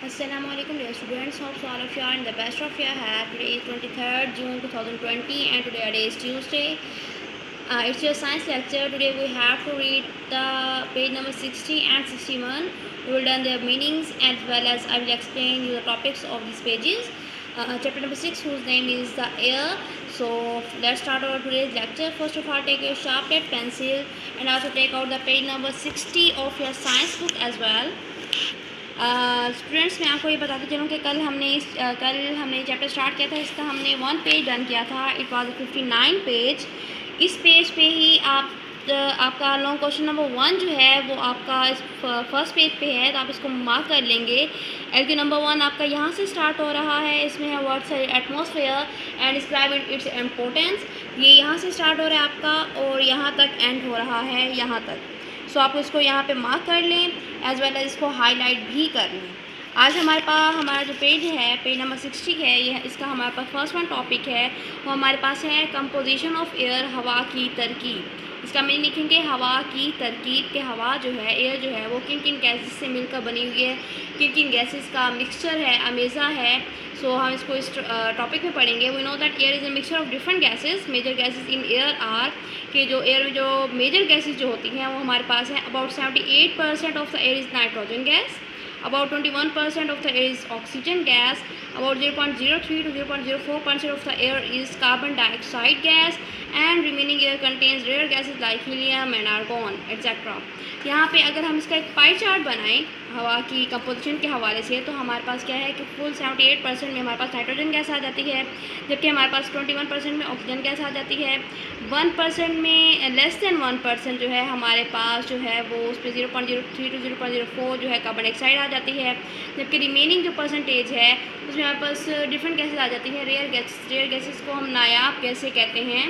Assalamualaikum dear students, hope all of you are in the best of your health. Today is 23rd June 2020 and today is Tuesday. It's your science lecture. Today we have to read the page number 60 and 61. We will learn their meanings as well as I will explain you the topics of these pages. Chapter number 6, whose name is the air. So let's start our today's lecture. First of all, take a sharp lead pencil and also take out the page number 60 of your science book as well. Students मैं आपको ये बताती चलूँ कि कल हमने chapter start किया था, इसका हमने 1 पेज डन किया था. It was 59 page. इस पेज पे ही आपका लॉन्ग क्वेश्चन नंबर 1 जो है वो आपका इस फर्स्ट पेज पे है, तो आप इसको मार्क कर लेंगे. एलक्यू नंबर 1 आपका यहाँ से स्टार्ट हो रहा है. इसमें है words atmosphere and describe its importance. ये यहाँ से स्टार्ट हो रहा है आपका और यहाँ तक एंड हो रहा है, यहाँ तक. सो आप इसको यहाँ पे मार्क कर लें एज वेल एज इसको हाईलाइट भी कर लें. आज हमारा जो पेज है, पेज नंबर 60 है, ये इसका हमारे पास फर्स्ट वन टॉपिक है. वो हमारे पास है कंपोजिशन ऑफ एयर, हवा की तरकीब. इसका मीनिंग लिखेंगे हवा की तरकीब के हवा जो है, एयर जो है वो किन किन गैसेस से मिलकर बनी हुई है, किन किन गैसेस का मिक्सचर है, अमेज़ा है. सो हम इसको इस टॉपिक में पढ़ेंगे. We know that air is a mixture of different gases. Major gases in air are, कि जो एयर में जो मेजर गैसेस जो होती हैं वो हमारे पास हैं. About 78% of the air is nitrogen gas. About 21% of the air is oxygen gas. About 0.03 to 0.04% of the air is carbon dioxide gas. And remaining air contains rare gases like helium and argon, etc. यहाँ पे अगर हम इसका एक pie chart बनाएं हवा की composition के हवाले से, तो हमारे पास क्या है कि फुल 78% में हमारे पास नाइट्रोजन गैस आ जाती है, जबकि हमारे पास 21% में ऑक्सीजन गैस आ जाती है. 1% में लेस देन 1% जो है हमारे पास जो है वो उस पर 0.03 to 0.04 जो है कार्बन डाइऑक्साइड आ जाती है. जबकि रिमेनिंग जो परसेंटेज है उसमें हमारे पास डिफरेंट गैसेज आ जाती हैं. रेयर गैसेस को हम नायाब गैसें कहते हैं.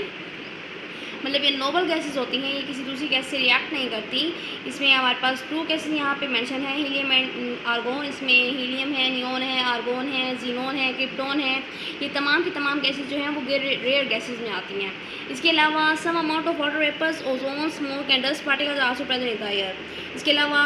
मतलब ये नोबल गैसेस होती हैं, ये किसी दूसरी गैस से रिएक्ट नहीं करती. इसमें हमारे पास 2 गैसेस यहाँ पे मेंशन है, हीलियम एंड आर्गोन. इसमें हीलियम है, नियोन है, आर्गोन है, जीनोन है, क्रिप्टोन है. ये तमाम की तमाम गैसेस जो हैं वो रेयर गैसेस में आती हैं. इसके अलावा some amount of water vapours, ozone, smoke and dust particles are also present in the air. इसके अलावा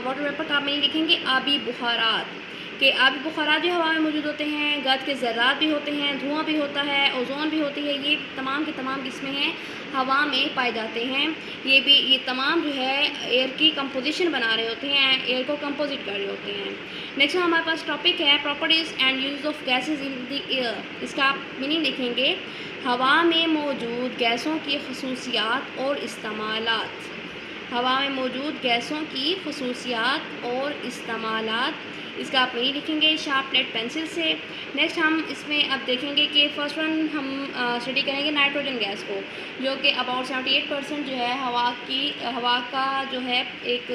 वाटर वेपर का आप नहीं लिखेंगे आबी बुखारात, कि आबी बुखारात भी हवा में मौजूद होते हैं. गर्द के ज़र्रात भी होते हैं, धुआं भी होता है, ओजोन भी होती है. ये तमाम के तमाम किस्में हैं हवा में पाए जाते हैं. ये तमाम जो है एयर की कंपोजिशन बना रहे होते हैं, एयर को कंपोजिट कर रहे होते हैं. नेक्स्ट हमारे पास टॉपिक है properties and use of gases in the air. इसका आप मीनिंग लिखेंगे हवा में मौजूद गैसों की खसूसियात और इस्तेमालात. हवा में मौजूद गैसों की खसूसियात और इस्तेमालात. इसका आप नहीं लिखेंगे शार्प लेड पेंसिल से. नेक्स्ट हम इसमें अब देखेंगे कि फर्स्ट वन हम स्टडी करेंगे नाइट्रोजन गैस को, जो कि अबाउट 78% जो है हवा का जो है एक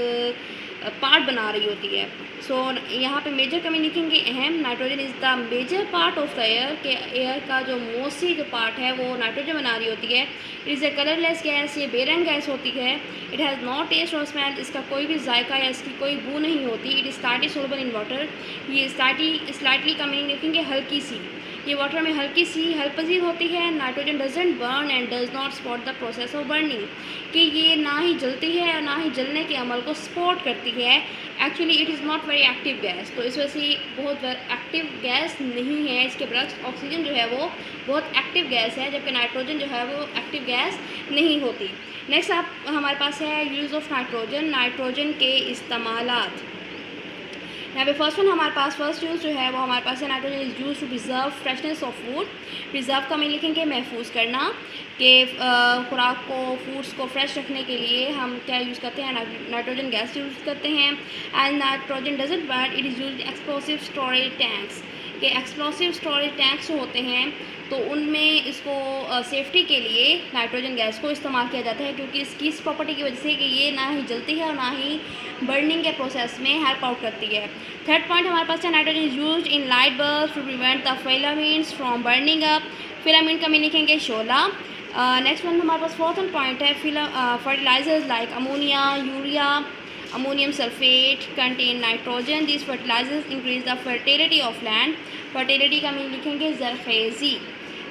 पार्ट बना रही होती है. सो यहाँ पे मेजर कमी लिखेंगे अहम. Nitrogen is the major part of the air, के एयर का जो मोस्टली जो पार्ट है वो नाइट्रोजन बना रही होती है. It is a colourless gas, ये बेरंग गैस होती है. इट हैज़ नो टेस्ट और स्मेल, इसका कोई भी जायका या इसकी कोई बू नहीं होती. It is slightly soluble in water. ये स्लाइटली का मीनिंग लिखेंगे हल्की सी. ये वाटर में हल्की सी हलपजीर होती है. Nitrogen doesn't burn and does not support the process of burning, कि ये ना ही जलती है और ना ही जलने के अमल को सपोर्ट करती है. Actually it is not very active gas, तो इस वजह से बहुत एक्टिव गैस नहीं है. इसके बरक्स ऑक्सीजन जो है वो बहुत एक्टिव गैस है, जबकि नाइट्रोजन जो है वो एक्टिव गैस नहीं होती. नेक्स्ट हमारे पास है यूज़ ऑफ नाइट्रोजन, नाइट्रोजन के इस्तेमालात. यहाँ पे फर्स्ट वन हमारे पास फर्स्ट यूज़ जो है वो हमारे पास है nitrogen is use to preserve freshness of food. Preserve का मैं लिखेंगे महफूज करना, कि खुराक को, फूड्स को फ्रेश रखने के लिए हम क्या यूज़ करते हैं, नाइट्रोजन गैस यूज़ करते हैं. And nitrogen doesn't burn, it is use explosive storage tanks, कि एक्सप्लोसिव स्टोरेज टैंक्स जो होते हैं तो उनमें इसको सेफ्टी के लिए नाइट्रोजन गैस को इस्तेमाल किया जाता है, क्योंकि इसकी इस प्रॉपर्टी की वजह से कि ये ना ही जलती है और ना ही बर्निंग के प्रोसेस में हेल्प आउट करती है. थर्ड पॉइंट हमारे पास है nitrogen is used in light bulb to prevent the filaments from burning up. Filament का मीनिंग लिखेंगे शोला. नेक्स्ट वन हमारे पास फोर्थ पॉइंट है fertilisers like ammonia, urea, ammonium sulfate contain nitrogen. These fertilizers increase the fertility of land. fertility का meaning लिखेंगे जरखेज़ी.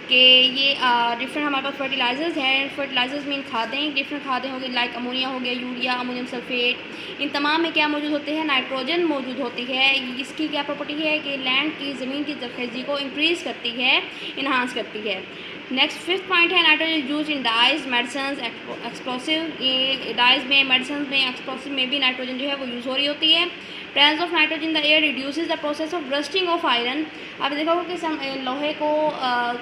कि ये डिफरेंट हमारे पास फर्टिलाइजर्स हैं। फर्टिलाइजर्स मीन खादें, डिफरेंट खादें हो गई लाइक अमोनिया हो गया, यूरिया, अमोनियम सल्फेट। इन तमाम में क्या मौजूद होते हैं? नाइट्रोजन मौजूद होती है। इसकी क्या प्रॉपर्टी है कि लैंड की ज़मीन की जरखेज़ी को इंक्रीज़ करती है, इन्हांस करती है। नेक्स्ट फिफ्थ पॉइंट है nitrogen use in dyes, medicine, explosive. ये डाइज में, मेडिसिन में, एक्सप्लोसिव में भी नाइट्रोजन जो है वो यूज़ हो रही होती है। Presence of nitrogen in the air reduces the process of rusting of iron. आप देखा होगा कि लोहे को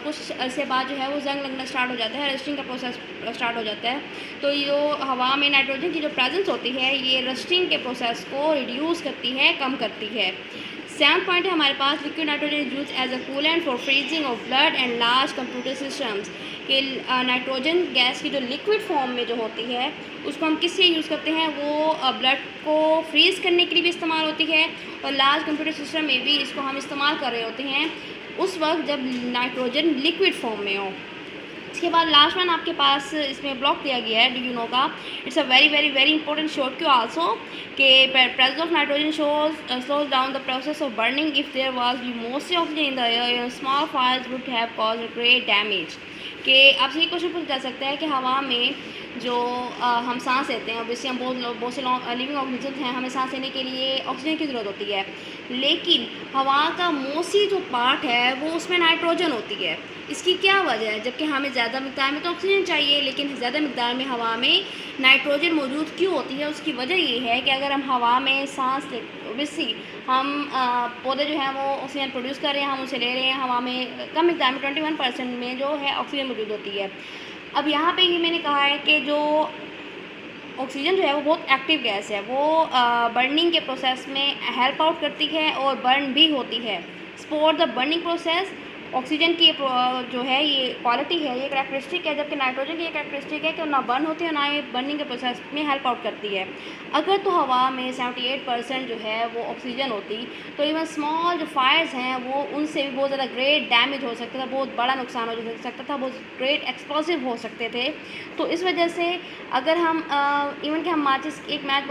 कुछ अरसे बाद जो है वो जंग लगना स्टार्ट हो जाता है, रस्टिंग का प्रोसेस स्टार्ट हो जाता है। तो ये हवा में नाइट्रोजन की जो प्रेजेंस होती है ये रस्टिंग के प्रोसेस को रिड्यूस करती है, कम करती है। सेवंथ पॉइंट है हमारे पास liquid nitrogen use as a coolant for freezing of blood and large computer systems. कि नाइट्रोजन गैस की जो लिक्विड फॉर्म में जो होती है उसको हम किससे यूज़ करते हैं? वो ब्लड को फ्रीज़ करने के लिए भी इस्तेमाल होती है और लार्ज कंप्यूटर सिस्टम में भी इसको हम इस्तेमाल कर रहे होते हैं उस वक्त जब नाइट्रोजन लिक्विड फॉर्म में हो। इसके बाद लास्ट वन आपके पास इसमें ब्लॉक दिया गया है, डू यू नो का। It's a very very very important short Q also कि presence of nitrogen slows down the process of burning. If there was mostly oxygen in the air, small fires would have caused great damage. कि आपसे ये question पूछा जा सकता है कि हवा में जो हम सांस लेते हैं, ऑब्वियसली हम बहुत से लिविंग ऑर्गेनिजम्स हैं, हमें सांस लेने के लिए ऑक्सीजन की ज़रूरत होती है, लेकिन हवा का मोस्टली जो पार्ट है वो उसमें नाइट्रोजन होती है। इसकी क्या वजह है? जबकि हमें ज़्यादा मिकदार में तो ऑक्सीजन चाहिए, लेकिन ज़्यादा मिकदार में हवा में नाइट्रोजन मौजूद क्यों होती है? उसकी वजह ये है कि अगर हम हवा में सांस ले, ऑब्वियसली हम पौधे जो हैं वो ऑक्सीजन प्रोड्यूस कर रहे हैं, हम उसे ले रहे हैं, हवा में कम मिकदार में 21% में जो है ऑक्सीजन मौजूद होती है। अब यहाँ पे ये मैंने कहा है कि जो ऑक्सीजन जो है वो बहुत एक्टिव गैस है, वो बर्निंग के प्रोसेस में हेल्प आउट करती है और बर्न भी होती है। Support the burning process. Oxygen की जो है ये क्वालिटी है, ये करैक्टरिस्टिक है, जबकि नाइट्रोजन की ये करैक्टरिस्टिक है कि ना बर्न होती है ना ये बर्निंग के प्रोसेस में हेल्प आउट करती है। अगर तो हवा में 78% जो है वो ऑक्सीजन होती तो इवन स्मॉल जो फायर्स हैं वो उनसे भी बहुत ज़्यादा ग्रेट डैमेज हो सकता था, बहुत बड़ा नुकसान हो सकता था, बहुत ग्रेट एक्सप्लोसिव हो सकते थे। तो इस वजह से अगर हम इवन कि हम माचिस एक मैच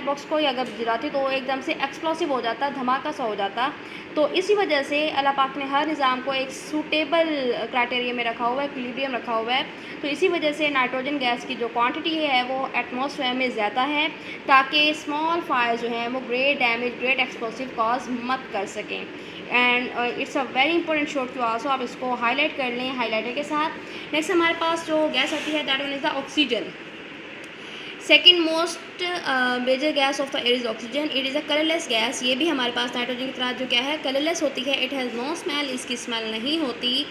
बॉक्स को ही अगर जलाते तो एकदम से एक्सप्लोसिव हो जाता, धमाका सा हो जाता। तो इसी वजह से अल्लाह पाक ने हर निज़ाम को एक सूटेबल क्राइटेरिया में रखा हुआ है, इक्विलिब्रियम रखा हुआ है। तो इसी वजह से नाइट्रोजन गैस की जो क्वांटिटी है वो एटमॉस्फेयर में ज़्यादा है ताकि स्मॉल फायर जो हैं वो great damage, great explosive cause मत कर सकें। And it's a very important short to also, आप इसको हाईलाइट कर लें हाईलाइटर के साथ। नेक्स्ट हमारे पास जो गैस आती है that one is the oxygen. Second most major gas of the air is oxygen. It is a colourless gas. ये भी हमारे पास नाइट्रोजन की तरह जो क्या है कलरलेस होती है। इट हैज़ नो स्मेल, इसकी स्मेल नहीं होती।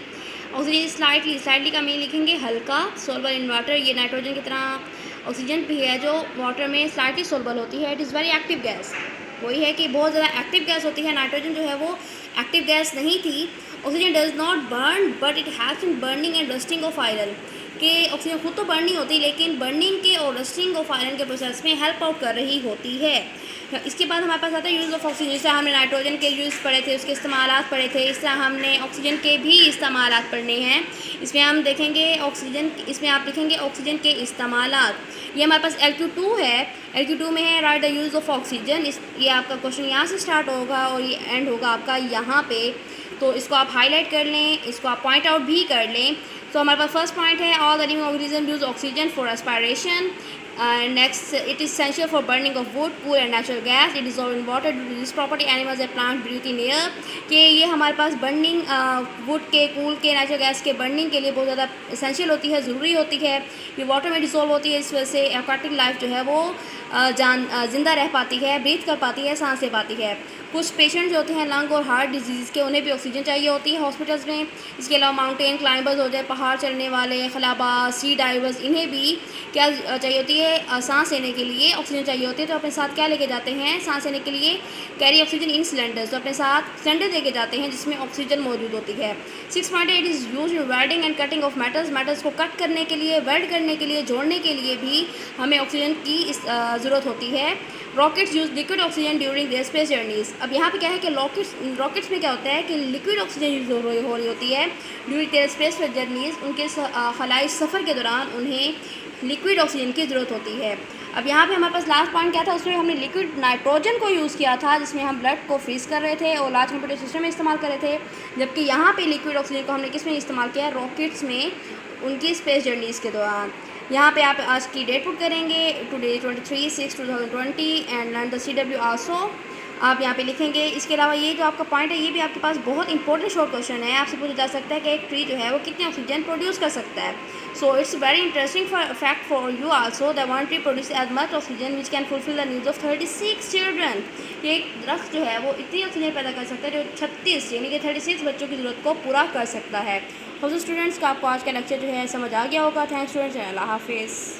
ऑक्सीजन स्लाइटली का मीन लिखेंगे हल्का, सोलबल इन वाटर। ये नाइट्रोजन की तरह ऑक्सीजन भी है जो वाटर में स्लाइटली सोलबल होती है। It is very active gas. वही है कि बहुत ज़्यादा एक्टिव गैस होती है। नाइट्रोजन जो है वो एक्टिव गैस नहीं थी। Oxygen does not burn but it has in burning and rusting of iron. कि ऑक्सीजन खुद तो बर्न नहीं होती लेकिन बर्निंग के और रस्टिंग ऑफ आयरन के प्रोसेस में हेल्प आउट कर रही होती है। इसके बाद हमारे पास आता है यूज़ ऑफ ऑक्सीजन। जैसे हमने नाइट्रोजन के यूज़ पढ़े थे, उसके इस्तेमालात पढ़े थे, इस तरह हमने ऑक्सीजन के भी इस्तेमालात पढ़ने हैं। इसमें हम देखेंगे ऑक्सीजन, इसमें आप लिखेंगे ऑक्सीजन के इस्तेमालात। ये हमारे पास LQ2 है। LQ2 में है right the use of oxygen. ये आपका क्वेश्चन यहाँ से स्टार्ट होगा और ये एंड होगा आपका यहाँ पे। तो इसको आप हाईलाइट कर लें, इसको आप पॉइंट आउट भी कर लें। तो हमारे पास फर्स्ट पॉइंट है all the living organism use oxygen for respiration. Next it is essential for burning of wood, coal and natural gas. It is all in water due to this property animals and plant breathe in air. कि ये हमारे पास burning wood के, coal के, natural gas के burning के लिए बहुत ज़्यादा एसेंशियल होती है, ज़रूरी होती है। ये वाटर में डिसॉल्व होती है, इस वजह से एक्वाटिक लाइफ जो है वो ज़िंदा रह पाती है, ब्रीथ कर पाती है, सांस ले पाती है। कुछ पेशेंट जो होते हैं लंग और हार्ट डिजीज़ के, उन्हें भी ऑक्सीजन चाहिए होती है हॉस्पिटल्स में। इसके अलावा माउंटेन क्लाइंबर्स हो जाए, पहाड़ चढ़ने वाले, खलाबाज, सी डाइवर्स, इन्हें भी क्या चाहिए होती है? सांस लेने के लिए ऑक्सीजन चाहिए होती है। तो अपने साथ क्या लेके जाते हैं सांस लेने के लिए? Carry oxygen in cylinders. तो अपने साथ सिलेंडर लेके जाते हैं जिसमें ऑक्सीजन मौजूद होती है। 6.8 it is use in welding and cutting of metals. Metals को कट करने के लिए, वेल्ड करने के लिए, जोड़ने के लिए भी हमें ऑक्सीजन की ज़रूरत होती है। Rockets use liquid oxygen during their space journeys. अब यहाँ पे क्या है कि रॉकेट्स में क्या होता है कि लिक्विड ऑक्सीजन यूज हो रही होती है ड्यूरिंग देयर स्पेस जर्नीज। उनके खलाई सफ़र के दौरान उन्हें लिक्विड ऑक्सीजन की ज़रूरत होती है। अब यहाँ पे हमारे पास लास्ट पॉइंट क्या था, उसमें हमने लिक्विड नाइट्रोजन को यूज़ किया था, जिसमें हम ब्लड को फ्रीज कर रहे थे और लार्ज कंप्यूटर सिस्टम में इस्तेमाल कर रहे थे। जबकि यहाँ पे लिक्विड ऑक्सीजन को हमने किस में इस्तेमाल किया, रॉकेट्स में उनकी स्पेस जर्नीज़ के दौरान। यहाँ पे आप आज की डेट पुट करेंगे, today 23/6/2020 and learn the CW also आप यहाँ पे लिखेंगे। इसके अलावा ये जो आपका पॉइंट है, ये भी आपके पास बहुत इंपॉर्टेंट शॉर्ट क्वेश्चन है। आपसे पूछा जा सकता है कि एक ट्री जो है वो कितने ऑक्सीजन प्रोड्यूस कर सकता है। So it's very interesting fact for you also that one tree produce as much oxygen which can fulfil the needs of 36 children. ये एक दरख्त जो है वो इतनी ऑक्सीजन पैदा कर सकता है जो 36 यानी कि 36 बच्चों की ज़रूरत को पूरा कर सकता है। तो स्टूडेंट्स का आपको आज का लेक्चर जो है समझ आ गया होगा। थैंक्स स्टूडेंट्स, अल्लाह हाफिज़।